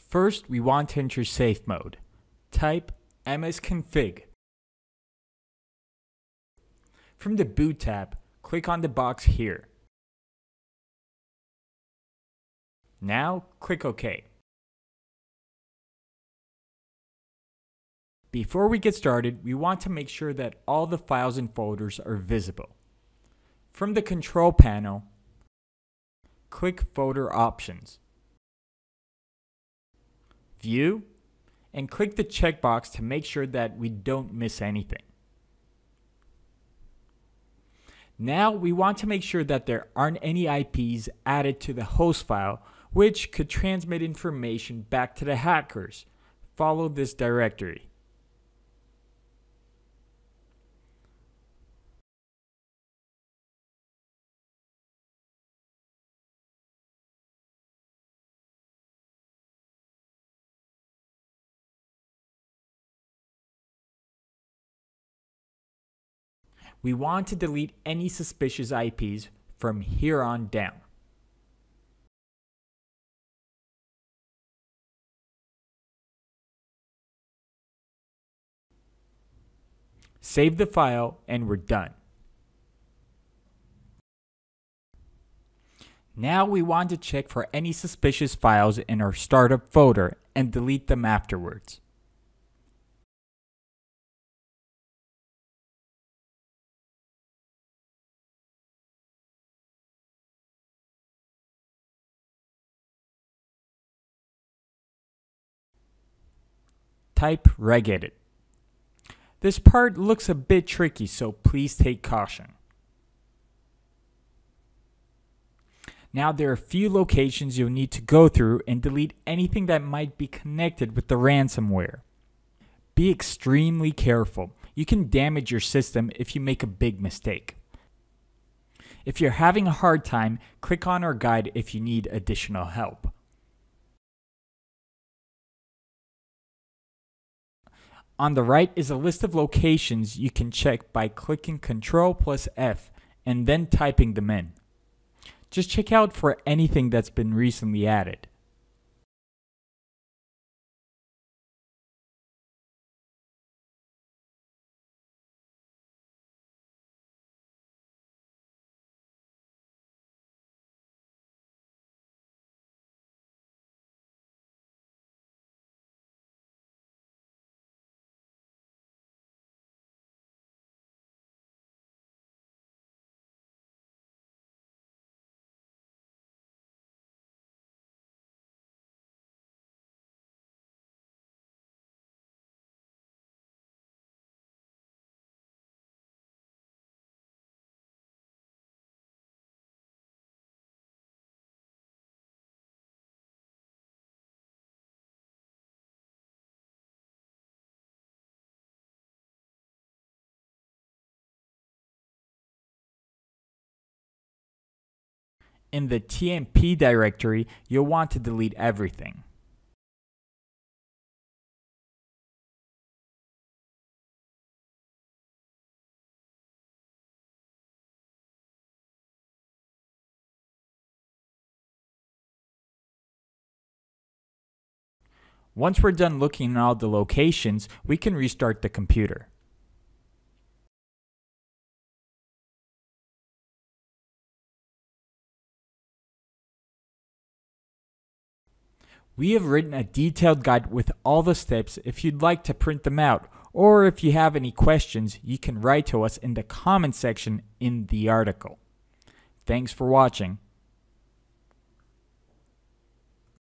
First, we want to enter safe mode. Type msconfig. From the boot tab, click on the box here. Now, click OK. Before we get started, we want to make sure that all the files and folders are visible. From the control panel, click Folder Options. View, and click the checkbox to make sure that we don't miss anything. Now we want to make sure that there aren't any IPs added to the host file which could transmit information back to the hackers. Follow this directory. We want to delete any suspicious IPs from here on down. Save the file and we're done. Now we want to check for any suspicious files in our startup folder and delete them afterwards. Type regedit. This part looks a bit tricky, so please take caution. Now there are a few locations you'll need to go through and delete anything that might be connected with the ransomware. Be extremely careful. You can damage your system if you make a big mistake. If you're having a hard time, click on our guide if you need additional help. On the right is a list of locations you can check by clicking Ctrl+F and then typing them in. Just check out for anything that's been recently added. In the TMP directory, you'll want to delete everything. Once we're done looking at all the locations, we can restart the computer. We have written a detailed guide with all the steps if you'd like to print them out, or if you have any questions, you can write to us in the comment section in the article. Thanks for watching.